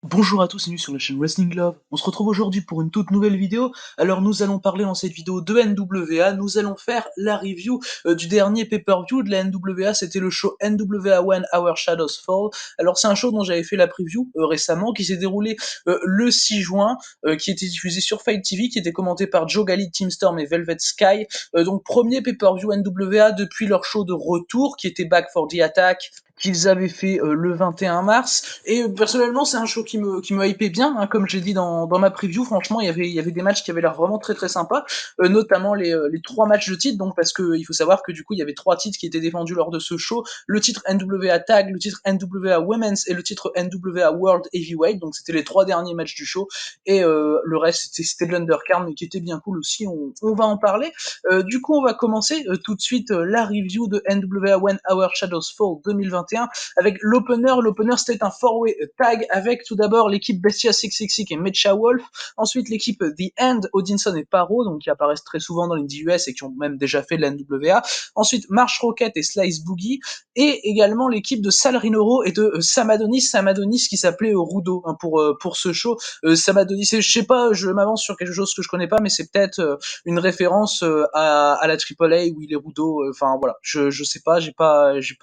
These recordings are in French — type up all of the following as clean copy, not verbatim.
Bonjour à tous et bienvenue sur la chaîne Wrestling Love. On se retrouve aujourd'hui pour une toute nouvelle vidéo. Alors nous allons parler dans cette vidéo de NWA, nous allons faire la review du dernier pay-per-view de la NWA, c'était le show NWA When Our Shadows Fall. Alors c'est un show dont j'avais fait la preview récemment, qui s'est déroulé le 6 juin, qui était diffusé sur Fight TV, qui était commenté par Joe Galli, Team Storm et Velvet Sky. Donc premier pay-per-view NWA depuis leur show de retour, qui était Back for the Attack, qu'ils avaient fait le 21 mars, et personnellement c'est un show qui me hypait bien, hein, comme j'ai dit dans ma preview. Franchement il y avait des matchs qui avaient l'air vraiment très très sympas, notamment les trois matchs de titre, donc parce que il faut savoir que du coup il y avait trois titres qui étaient défendus lors de ce show, le titre NWA Tag, le titre NWA Women's et le titre NWA World Heavyweight, donc c'était les trois derniers matchs du show, et le reste c'était de l'undercard, mais qui était bien cool aussi, on va en parler. Du coup on va commencer tout de suite la review de NWA When Our Shadows Fall 2021 avec l'opener. L'opener c'était un four-way tag avec tout d'abord l'équipe Bestia 666 et Mecha Wolf, ensuite l'équipe The End, Odinson et Paro, donc qui apparaissent très souvent dans l'Indie US et qui ont même déjà fait de la NWA, ensuite March Rocket et Slice Boogie, et également l'équipe de Sal Rhinoro et de Samadonis qui s'appelait Rudo, hein, pour ce show. Samadonis, je sais pas, je m'avance sur quelque chose que je connais pas, mais c'est peut-être une référence à la AAA où il est Rudo. Enfin voilà, je sais pas, je sais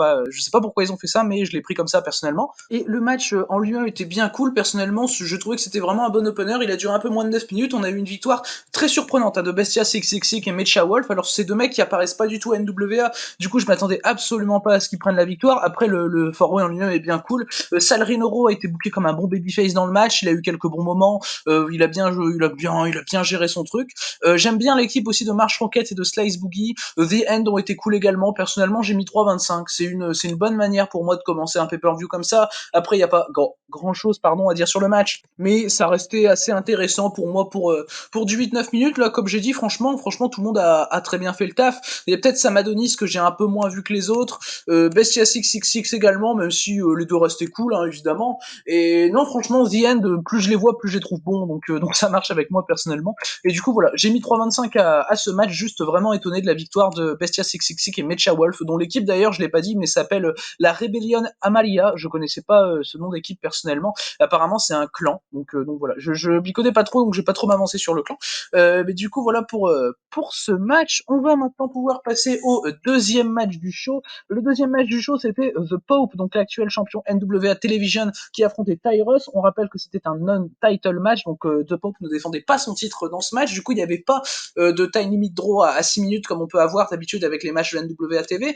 pas pourquoi ils ont fait ça, mais je l'ai pris comme ça personnellement. Et le match en lui-même était bien cool. Personnellement, je trouvais que c'était vraiment un bon opener. Il a duré un peu moins de 9 minutes. On a eu une victoire très surprenante, hein, de Bestia 666 et Mecha Wolf. Alors c'est deux mecs qui apparaissent pas du tout à NWA. Du coup, je m'attendais absolument pas à ce qu'ils prennent la victoire. Après, le four-way en lui-même est bien cool. Sal Rhinoro a été booké comme un bon babyface dans le match. Il a eu quelques bons moments. Il a bien joué, il a bien géré son truc. J'aime bien l'équipe aussi de March Rocket et de Slice Boogie. The End ont été cool également. Personnellement, j'ai mis 3,25. C'est une bonne manière pour moi de commencer un pay-per-view comme ça. Après, il n'y a pas grand chose, pardon, à dire sur le match, mais ça restait assez intéressant pour moi pour du 8-9 minutes. Là, comme j'ai dit, franchement, tout le monde a très bien fait le taf. Il y a peut-être Samadonis que j'ai un peu moins vu que les autres. Bestia 666 également, même si les deux restaient cool, hein, évidemment. Et non, franchement, The End, plus je les vois, plus je les trouve bons, donc ça marche avec moi personnellement. Et du coup, voilà, j'ai mis 3,25 à ce match, juste vraiment étonné de la victoire de Bestia 666 et Mecha Wolf, dont l'équipe d'ailleurs, je l'ai pas dit, mais s'appelle la Rebellion Amalia. Je connaissais pas ce nom d'équipe personnellement. Apparemment, c'est un clan, donc voilà. Je m'y connais pas trop, donc je vais pas trop m'avancer sur le clan. Mais du coup, voilà pour ce match. On va maintenant pouvoir passer au deuxième match du show. Le deuxième match du show, c'était The Pope, donc l'actuel champion NWA Television, qui affrontait Tyrus. On rappelle que c'était un non-title match, donc The Pope ne défendait pas son titre dans ce match. Du coup, il n'y avait pas de time limit draw à 6 minutes comme on peut avoir d'habitude avec les matchs de NWA TV.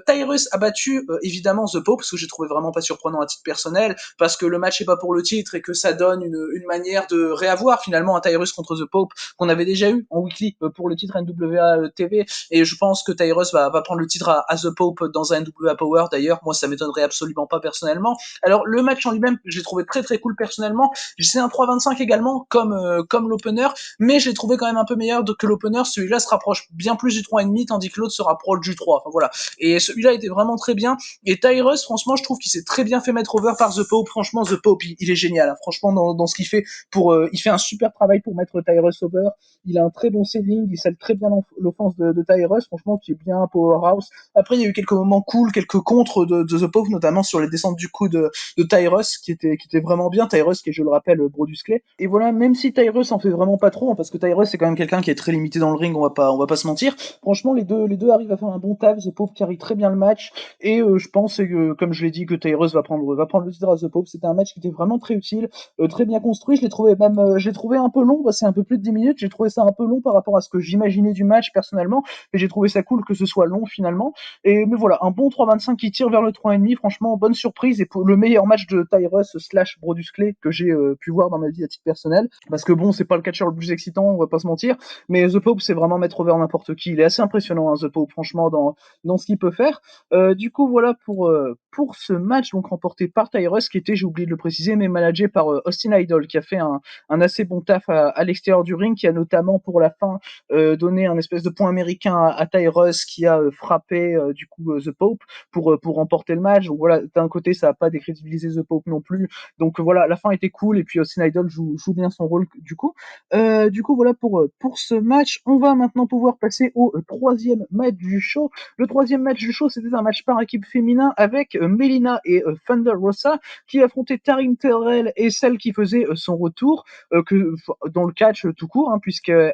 Tyrus a battu évidemment The Pope, parce que j'ai trouvé vraiment pas surprenant à titre personnel, parce que le match est pas pour le titre et que ça donne une manière de réavoir finalement un Tyrus contre The Pope qu'on avait déjà eu en weekly pour le titre NWA TV, et je pense que Tyrus va prendre le titre à The Pope dans un NWA Power. D'ailleurs, moi ça m'étonnerait absolument pas personnellement. Alors le match en lui-même, j'ai trouvé très très cool personnellement. C'est un 3,25 également comme l'opener, mais je l'ai trouvé quand même un peu meilleur que l'opener. Celui-là se rapproche bien plus du 3,5, tandis que l'autre se rapproche du 3. Enfin voilà. Et celui-là était vraiment très bien. Et Tyrus, franchement, je trouve qu'il s'est très bien fait mettre over par The Pope. Franchement, The Pope, il est génial, hein. Franchement, dans ce qu'il fait, il fait un super travail pour mettre Tyrus over. Il a un très bon selling, il scelle très bien l'offense de Tyrus, franchement, qui est bien un powerhouse. Après, il y a eu quelques moments cool, quelques contres de The Pope, notamment sur les descentes du coup de Tyrus, qui était vraiment bien. Tyrus, qui est, je le rappelle, Brodus Clay. Et voilà, même si Tyrus en fait vraiment pas trop, hein, parce que Tyrus, c'est quand même quelqu'un qui est très limité dans le ring, on va pas se mentir. Franchement, les deux arrivent à faire un bon taf. The Pope carry très bien le match. Et je pense que, comme je l'ai dit, que Tyrus va prendre le titre à The Pope. C'était un match qui était vraiment très utile, très bien construit. Je l'ai trouvé un peu long, bah, c'est un peu plus de 10 minutes. J'ai trouvé ça un peu long par rapport à ce que j'imaginais du match personnellement, mais j'ai trouvé ça cool que ce soit long finalement. Mais voilà, un bon 3,25 qui tire vers le 3,5. Franchement, bonne surprise, et pour le meilleur match de Tyrus slash Brodus Clay que j'ai pu voir dans ma vie à titre personnel. Parce que bon, c'est pas le catcheur le plus excitant, on va pas se mentir, mais The Pope, c'est vraiment mettre over n'importe qui. Il est assez impressionnant, hein, The Pope, franchement, dans ce qu'il peut faire. Du coup, voilà pour ce match, donc remporté par Tyrus, qui était, j'ai oublié de le préciser, mais managé par Austin Idol, qui a fait un assez bon taf à l'extérieur du ring, qui a notamment pour la fin donné un espèce de point américain à Tyrus, qui a frappé du coup The Pope pour remporter le match. Donc voilà, d'un côté, ça a pas décrédibilisé The Pope non plus. Donc voilà, la fin était cool, et puis Austin Idol joue bien son rôle du coup. Voilà pour ce match. On va maintenant pouvoir passer au troisième match du show. Le troisième match du show, c'était un match par équipe féminin avec Melina et Thunder Rosa, qui affronté Taryn Terrell et celle qui faisait son retour dans le catch tout court, hein,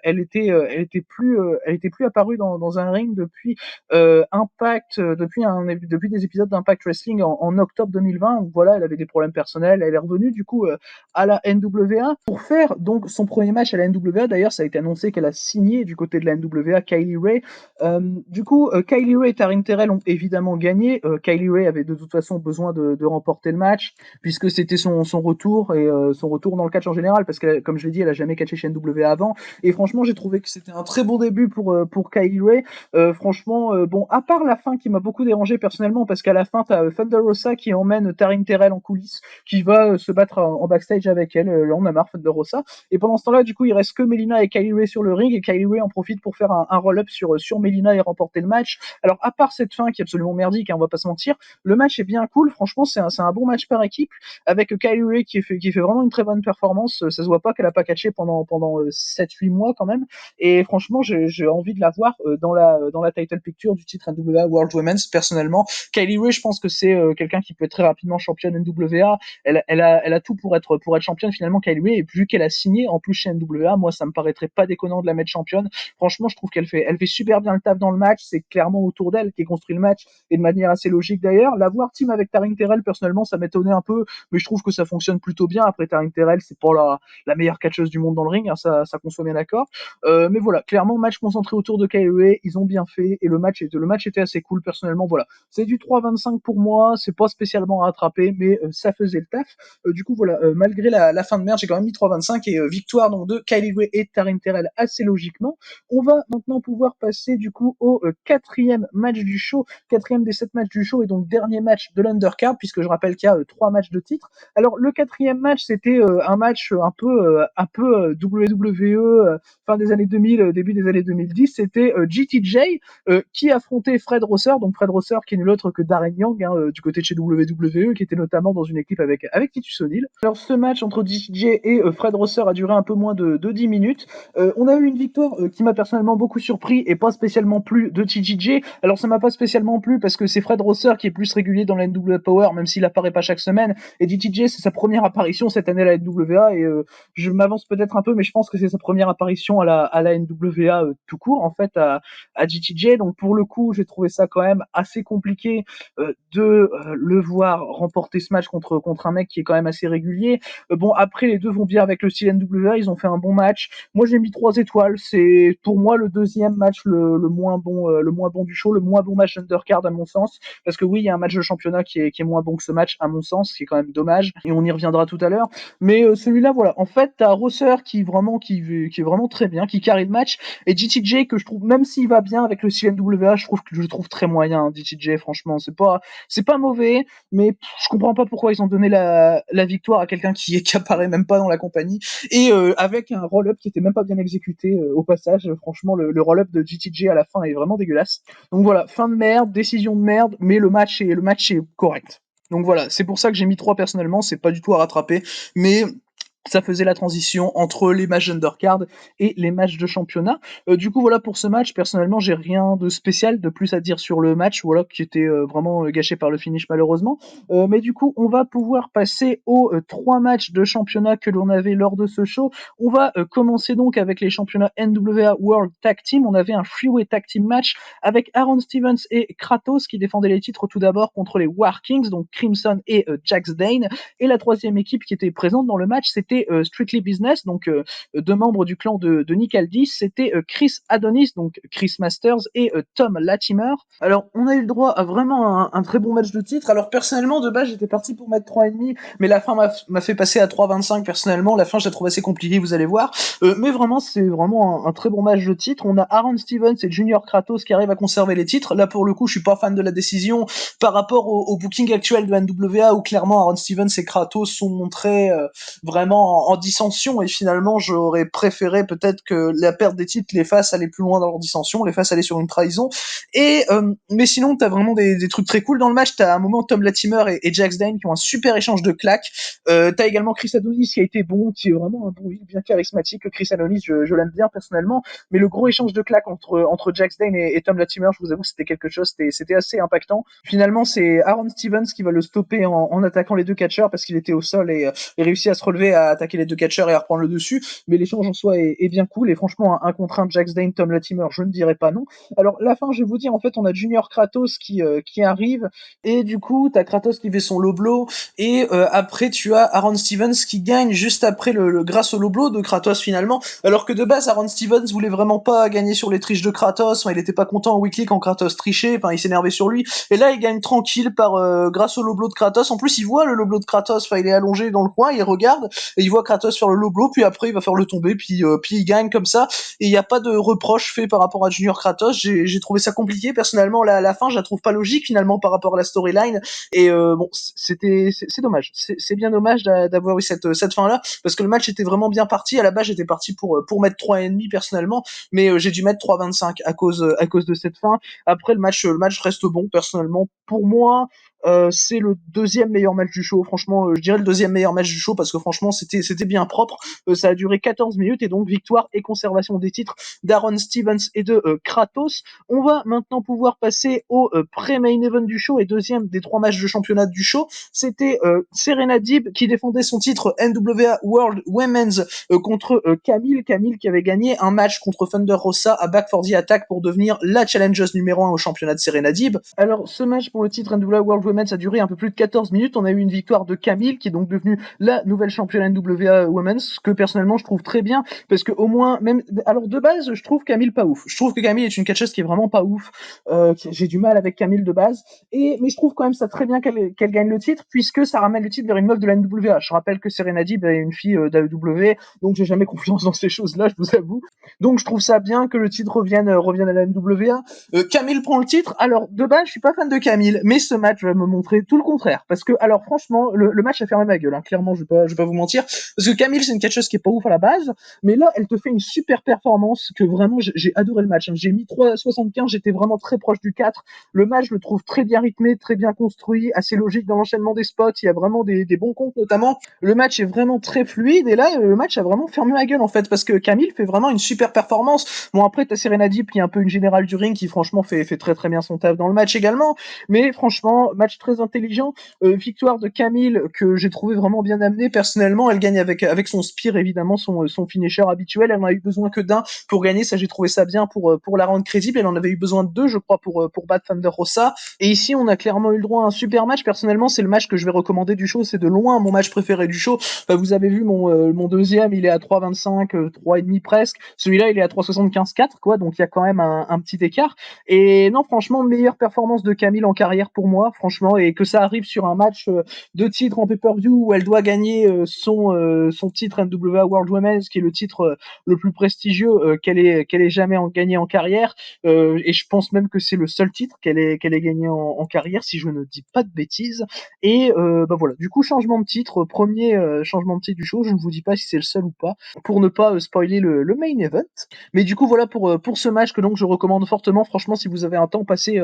elle était plus apparue dans un ring depuis Impact, depuis des épisodes d'Impact Wrestling en octobre 2020. Où, voilà, elle avait des problèmes personnels, elle est revenue du coup à la NWA pour faire donc son premier match à la NWA. D'ailleurs, ça a été annoncé qu'elle a signé du côté de la NWA Kylie Ray. Kylie Ray et Taryn Terrell ont évidemment gagné. Kylie Ray avait de toute façon besoin de remporter le match puisque c'était son retour et son retour dans le catch en général, parce que comme je l'ai dit, elle a jamais catché chez NWA avant. Et franchement, j'ai trouvé que c'était un très bon début pour Kylie Ray. Franchement, bon, à part la fin qui m'a beaucoup dérangé personnellement, parce qu'à la fin, t'as Thunder Rosa qui emmène Taryn Terrell en coulisses, qui va se battre en backstage avec elle. Là, on a marre, Thunder Rosa. Et pendant ce temps-là, du coup, il reste que Melina et Kylie Ray sur le ring, et Kylie Ray en profite pour faire un roll-up sur Melina et remporter le match. Alors, à part cette fin qui est absolument merdique, hein, on va pas se mentir, le match est bien cool. Franchement, c'est un bon match par équipe, avec Kylie Ray qui fait vraiment une très bonne performance. Ça se voit pas qu'elle a pas catché pendant 7-8 mois quand même. Et franchement, j'ai envie de la voir dans la title picture du titre NWA World Women's. Personnellement, Kylie Ray, je pense que c'est quelqu'un qui peut être très rapidement championne NWA. Elle a tout pour être championne finalement, Kylie Ray. Et vu qu'elle a signé en plus chez NWA, moi ça me paraîtrait pas déconnant de la mettre championne. Franchement, je trouve elle fait super bien le taf dans le match. C'est clairement autour d'elle qui est construit le match, et de manière assez logique d'ailleurs. La voir team avec Taryn Terrell, personnellement, ça m'étonnait un peu, mais je trouve que ça fonctionne plutôt bien. Après, Taryn Terrell, c'est pas la meilleure catcheuse du monde dans le ring, hein, ça qu'on soit bien d'accord. Mais voilà, clairement, match concentré autour de Kylie Ray, ils ont bien fait, et le match était assez cool, personnellement. Voilà, c'est du 3,25 pour moi, c'est pas spécialement rattrapé, mais ça faisait le taf. Du coup, voilà, malgré la fin de merde, j'ai quand même mis 3,25, et victoire donc de Kylie Ray et Taryn Terrell assez logiquement. On va maintenant pouvoir passer du coup au quatrième match du show, quatrième des 7 matchs du show, et donc dernier match de l'undercard, puisque je rappelle qu'il y a 3 matchs de titre. Alors le quatrième match, c'était un match un peu WWE fin des années 2000, début des années 2010. C'était GTJ qui affrontait Fred Rosser, donc Fred Rosser qui est nul autre que Darren Young, hein, du côté de chez WWE, qui était notamment dans une équipe avec Titus O'Neil. Alors ce match entre GTJ et Fred Rosser a duré un peu moins de 10 minutes. On a eu une victoire qui m'a personnellement beaucoup surpris, et pas spécialement plu, de TJJ. Alors ça m'a pas spécialement plu parce que c'est Fred Rosser qui est plus régulier dans la NWA Power, même s'il apparaît pas chaque semaine, et DTJ c'est sa première apparition cette année à la NWA, et je m'avance peut-être un peu, mais je pense que c'est sa première apparition à la NWA tout court, en fait, à GTJ. Donc pour le coup, j'ai trouvé ça quand même assez compliqué de le voir remporter ce match contre un mec qui est quand même assez régulier. Bon, après, les deux vont bien avec le style NWA, ils ont fait un bon match. Moi, j'ai mis 3 étoiles. C'est pour moi le deuxième match le moins bon du show, le moins bon match undercard à mon sens. Parce que oui, il y a un match de championnat qui est moins bon que ce match à mon sens, ce qui est quand même dommage. Et on y reviendra tout à l'heure. Mais celui-là, voilà. En fait, t'as Rosser qui est vraiment très bien, qui carry le match, et GTJ que je trouve, même s'il va bien avec le style NWA, je le trouve très moyen. Hein, GTJ, franchement, c'est pas mauvais, mais je comprends pas pourquoi ils ont donné la victoire à quelqu'un qui apparaît même pas dans la compagnie, et avec un roll-up qui était même pas bien exécuté au passage. Franchement, le roll-up de GTJ à la fin est vraiment dégueulasse. Donc voilà, fin de merde, décision de merde, mais le match est correct. Donc voilà, c'est pour ça que j'ai mis 3 personnellement, c'est pas du tout à rattraper, mais ça faisait la transition entre les matchs undercard et les matchs de championnat. Du coup, voilà pour ce match. Personnellement, j'ai rien de spécial de plus à dire sur le match, voilà, qui était vraiment gâché par le finish malheureusement. Mais du coup, on va pouvoir passer aux 3 matchs de championnat que l'on avait lors de ce show. On va commencer donc avec les championnats NWA World Tag Team. On avait un freeway tag team match avec Aaron Stevens et Kratos qui défendaient les titres tout d'abord contre les War Kings, donc Crimson et Jax Dane. Et la troisième équipe qui était présente dans le match, c'était Strictly Business, donc 2 membres du clan de Nick Aldis. C'était Chris Adonis, donc Chris Masters, et Tom Latimer. Alors, on a eu le droit à vraiment un très bon match de titre. Alors, personnellement, de base, j'étais parti pour mettre 3,5, mais la fin m'a fait passer à 3,25 personnellement. La fin, je la trouve assez compliquée, vous allez voir. Mais vraiment, c'est vraiment un très bon match de titre. On a Aaron Stevens et Junior Kratos qui arrivent à conserver les titres. Là, pour le coup, je suis pas fan de la décision par rapport au booking actuel de NWA, où clairement Aaron Stevens et Kratos sont montrés vraiment en dissension, et finalement j'aurais préféré peut-être que la perte des titres les fasse aller plus loin dans leur dissension, les fasse aller sur une trahison. Et mais sinon t'as vraiment des trucs très cool dans le match. T'as un moment Tom Latimer et Jax Dane qui ont un super échange de claques. T'as également Chris Adonis qui a été bon, qui est vraiment un bon heel bien charismatique. Chris Adonis, je l'aime bien personnellement, mais le gros échange de claques entre Jax Dane et Tom Latimer, je vous avoue, c'était quelque chose, c'était assez impactant. Finalement, c'est Aaron Stevens qui va le stopper en attaquant les deux catcheurs parce qu'il était au sol et réussit à se relever, à attaquer les deux catcheurs et à reprendre le dessus. Mais l'échange en soi est bien cool, et franchement, un contre un de Jax Dane, Tom Latimer, je ne dirais pas non. Alors, la fin, je vais vous dire, en fait, on a Junior Kratos qui arrive, et du coup, t'as Kratos qui fait son low blow, et après, tu as Aaron Stevens qui gagne juste après grâce au low blow de Kratos finalement, alors que de base, Aaron Stevens voulait vraiment pas gagner sur les triches de Kratos, enfin, il était pas content en weekly quand Kratos trichait, enfin, il s'énervait sur lui, et là, il gagne tranquille grâce au low blow de Kratos. En plus, il voit le low blow de Kratos, enfin, il est allongé dans le coin, il regarde, et il voit Kratos faire le low blow, puis après, il va faire le tomber, puis il gagne comme ça, et il n'y a pas de reproche fait par rapport à Junior Kratos. J'ai trouvé ça compliqué, personnellement, la fin, je la trouve pas logique, finalement, par rapport à la storyline, et bon, c'est dommage. C'est bien dommage d'avoir eu cette fin-là, parce que le match était vraiment bien parti. À la base, j'étais parti pour mettre 3,5 personnellement, mais j'ai dû mettre 3,25 à cause de cette fin. Après, le match reste bon, personnellement. Pour moi, c'est le deuxième meilleur match du show. Franchement, je dirais le deuxième meilleur match du show, parce que franchement, c'était bien propre. Ça a duré 14 minutes, et donc victoire et conservation des titres d'Aaron Stevens et de Kratos. On va maintenant pouvoir passer au pré-main event du show et deuxième des 3 matchs de championnat du show. C'était Serena Deeb qui défendait son titre NWA World Women's contre Camille qui avait gagné un match contre Thunder Rosa à Back 4 the Attack pour devenir la challengeuse numéro 1 au championnat de Serena Deeb. Alors, ce match pour le titre NWA World Women's a duré un peu plus de 14 minutes. On a eu une victoire de Camille, qui est donc devenue la nouvelle championne NWA Women's, ce que personnellement je trouve très bien, parce que au moins, même, alors de base, je trouve Camille pas ouf. Je trouve que Camille est une catcheuse qui est vraiment pas ouf. J'ai du mal avec Camille de base, mais je trouve quand même ça très bien qu'elle gagne le titre, puisque ça ramène le titre vers une meuf de la NWA. Je rappelle que Serena Deeb est une fille d'AEW, donc j'ai jamais confiance dans ces choses-là, je vous avoue. Donc je trouve ça bien que le titre revienne à la NWA. Camille prend le titre. Alors de base, je suis pas fan de Camille, mais ce match va me montrer tout le contraire, parce que alors franchement, le match a fermé ma gueule. Hein. Clairement, je vais pas vous mentir, parce que Camille c'est une catcheuse qui est pas ouf à la base, mais là elle te fait une super performance que vraiment j'ai adoré le match. Hein. J'ai mis 3,75, j'étais vraiment très proche du 4. Le match, je le trouve très bien rythmé, très bien construit, assez logique dans l'enchaînement des spots. Il y a vraiment des bons comptes notamment. Le match est vraiment très fluide, et là le match a vraiment fermé ma gueule en fait, parce que Camille fait vraiment une super performance. Bon, après t'as Serena Deeb qui est un peu une générale du ring, qui franchement fait très très bien son taf dans le match également, mais franchement match très intelligent. Victoire de Camille que j'ai trouvé vraiment bien amenée personnellement. Elle gagne avec son spear, évidemment, son finisher habituel. Elle en a eu besoin que d'un pour gagner, ça j'ai trouvé ça bien pour la rendre crédible. Elle en avait eu besoin de 2, je crois, pour battre Thunder Rosa. Et ici on a clairement eu le droit à un super match. Personnellement, c'est le match que je vais recommander du show, c'est de loin mon match préféré du show. Enfin, vous avez vu mon deuxième, il est à 3,25, 3,5 presque. Celui-là il est à 3,75, 4 quoi, donc il y a quand même un petit écart. Et non, franchement, meilleure performance de Camille en carrière pour moi, franchement, et que ça arrive sur un match de titre en pay-per-view où elle doit gagner son titre NWA World Women's, qui est le titre le plus prestigieux qu'elle ait jamais gagné en carrière, et je pense même que c'est le seul titre qu'elle ait gagné en carrière, si je ne dis pas de bêtises. Et bah voilà, du coup, changement de titre, premier changement de titre du show. Je ne vous dis pas si c'est le seul ou pas, pour ne pas spoiler le main event. Mais du coup, voilà pour ce match que donc je recommande fortement. Franchement, si vous avez un temps, passez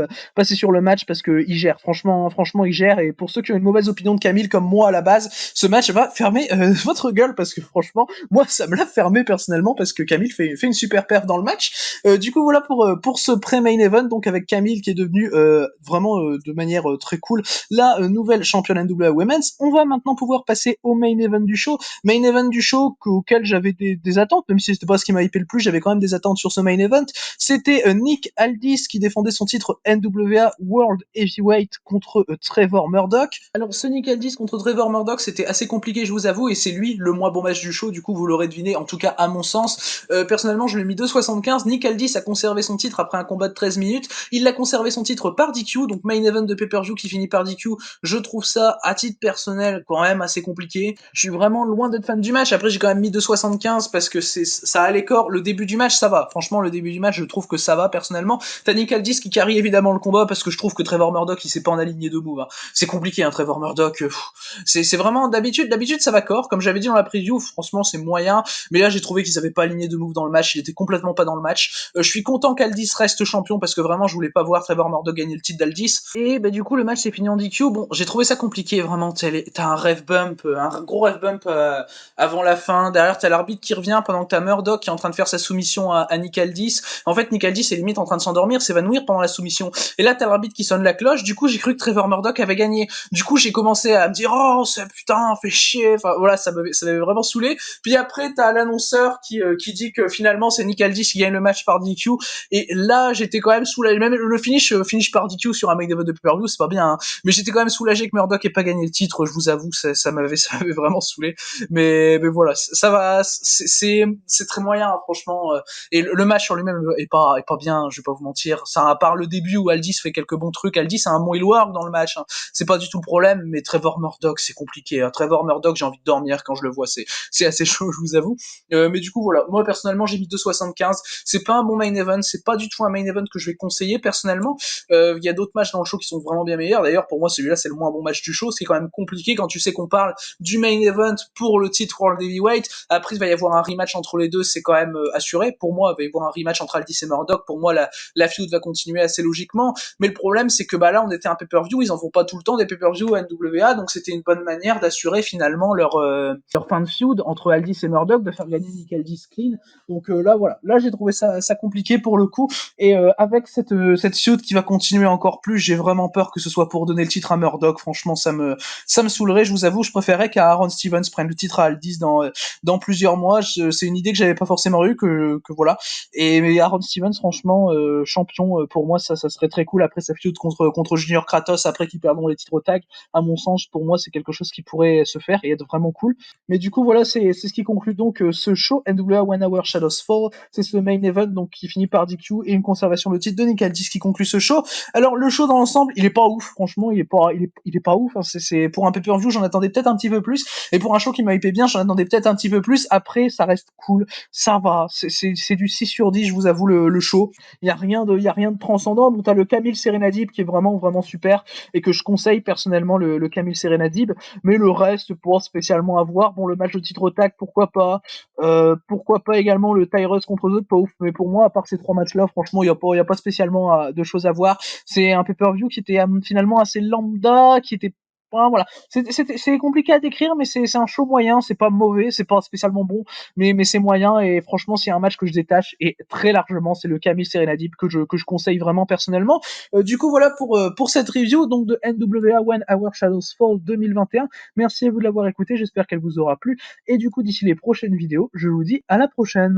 sur le match, parce que il gère. Franchement, il gère. Et pour ceux qui ont une mauvaise opinion de Camille comme moi à la base, ce match va fermer votre gueule, parce que franchement, moi, ça me l'a fermé personnellement, parce que Camille fait une super perf dans le match. Du coup, voilà pour ce pré-main event, donc avec Camille qui est devenue vraiment de manière très cool la nouvelle championne NWA Women's. On va maintenant pouvoir passer au main event du show. Main event du show auquel j'avais des attentes, même si c'était pas ce qui m'a hypé le plus, j'avais quand même des attentes sur ce main event. C'était Nick Aldis qui défendait son titre NWA World Heavyweight contre Trevor Murdoch. Alors ce Nick Aldis contre Trevor Murdoch, c'était assez compliqué, je vous avoue, et c'est lui le moins bon match du show, du coup vous l'aurez deviné, en tout cas à mon sens. Personnellement, je lui ai mis 2,75. Nick Aldis a conservé son titre après un combat de 13 minutes. Il a conservé son titre par DQ, donc main event de pay-per-view qui finit par DQ. Je trouve ça, à titre personnel, quand même assez compliqué. Je suis vraiment loin d'être fan du match. Après, j'ai quand même mis 2,75 parce que ça a les corps. Le début du match, ça va. Franchement, le début du match, je trouve que ça va, personnellement. T'as Nick Aldis qui carry évidemment le combat, parce que je trouve que Trevor Murdoch, il s'est pas aligner de moves, hein. C'est compliqué, hein, Trevor Murdoch, c'est vraiment, d'habitude ça va corps, comme j'avais dit dans la preview, franchement c'est moyen, mais là j'ai trouvé qu'ils avaient pas aligné de moves dans le match, il était complètement pas dans le match. Je suis content qu'Aldis reste champion, parce que vraiment je voulais pas voir Trevor Murdoch gagner le titre d'Aldis, et bah du coup le match s'est fini en DQ. Bon, j'ai trouvé ça compliqué, vraiment, t'as un ref bump, un gros ref bump avant la fin, derrière t'as l'arbitre qui revient pendant que t'as Murdoch qui est en train de faire sa soumission à Nick Aldis. En fait, Nick Aldis est limite en train de s'endormir, s'évanouir pendant la soumission. Et là, t'as l'arbitre qui sonne la cloche, du coup, j'ai cru que Trevor Murdoch avait gagné. Du coup, j'ai commencé à me dire, oh, c'est putain, fait chier. Enfin, voilà, ça m'avait vraiment saoulé. Puis après, t'as l'annonceur qui dit que finalement, c'est Nick Aldis qui gagne le match par DQ. Et là, j'étais quand même soulagé. Même le finish par DQ sur un main event de pay-per-view, c'est pas bien, hein. Mais j'étais quand même soulagé que Murdoch ait pas gagné le titre, je vous avoue, ça m'avait vraiment saoulé. Mais voilà, ça va, c'est très moyen, hein, franchement. Et le match sur lui-même est pas bien, je vais pas vous mentir. Ça, à part le début où Aldis fait quelques bons trucs, Aldis a un bon heel-work dans le match, hein. C'est pas du tout le problème, mais Trevor Murdoch, c'est compliqué, hein. Trevor Murdoch, j'ai envie de dormir quand je le vois, c'est assez chaud, je vous avoue. Mais du coup, voilà, moi personnellement, j'ai mis 2,75. C'est pas un bon main event, c'est pas du tout un main event que je vais conseiller personnellement. Il y a d'autres matchs dans le show qui sont vraiment bien meilleurs. D'ailleurs, pour moi, celui-là, c'est le moins bon match du show, ce qui est quand même compliqué quand tu sais qu'on parle du main event pour le titre World Heavyweight. Après, il va y avoir un rematch entre les deux, c'est quand même assuré. Pour moi, il va y avoir un rematch entre Aldis et Murdoch. Pour moi, la feud va continuer assez logiquement. Mais le problème, c'est que bah là, on était un pay-per-view, ils en font pas tout le temps des pay-per-view à NWA, donc c'était une bonne manière d'assurer finalement leur fin de feud entre Aldis et Murdoch, de faire gagner Nick Aldis clean. Donc là, voilà. Là, j'ai trouvé ça compliqué pour le coup. Et avec cette feud qui va continuer encore plus, j'ai vraiment peur que ce soit pour donner le titre à Murdoch. Franchement, ça me saoulerait, je vous avoue. Je préférais qu'Aaron Stevens prenne le titre à Aldis dans plusieurs mois. C'est une idée que j'avais pas forcément eue, que voilà. Et Aaron Stevens, franchement, champion, pour moi, ça serait très cool après sa feud contre Junior Kratos, après qu'ils perdront les titres au tag. À mon sens, pour moi, c'est quelque chose qui pourrait se faire et être vraiment cool. Mais du coup, voilà, c'est ce qui conclut donc ce show NWA One Hour Shadows Fall. C'est ce main event donc qui finit par DQ et une conservation de titre de Nick Aldis qui conclut ce show. Alors le show dans l'ensemble, il est pas ouf, franchement, il est pas ouf, hein. C'est pour un pay-per-view, j'en attendais peut-être un petit peu plus, et pour un show qui m'a hypé bien, j'en attendais peut-être un petit peu plus. Après, ça reste cool, ça va, c'est du 6 sur 10, je vous avoue, le show. Il y a rien de transcendant. Donc t'as le Camille Serenadib qui est vraiment super et que je conseille personnellement, le Camille Serenadib. Mais le reste, pour spécialement avoir, bon, le match de titre au tag, pourquoi pas également le Tyrus contre eux, pas ouf. Mais pour moi, à part ces trois matchs-là, franchement, il y a pas spécialement de choses à voir. C'est un pay-per-view qui était finalement assez lambda, qui était voilà, c'est compliqué à décrire, mais c'est un show moyen, c'est pas mauvais, c'est pas spécialement bon, mais c'est moyen. Et franchement, s'il y a un match que je détache, et très largement, c'est le Camille Serenadib que je conseille vraiment personnellement. Du coup, voilà pour cette review donc de NWA One Hour Shadows Fall 2021. Merci à vous de l'avoir écouté, j'espère qu'elle vous aura plu. Et du coup, d'ici les prochaines vidéos, je vous dis à la prochaine.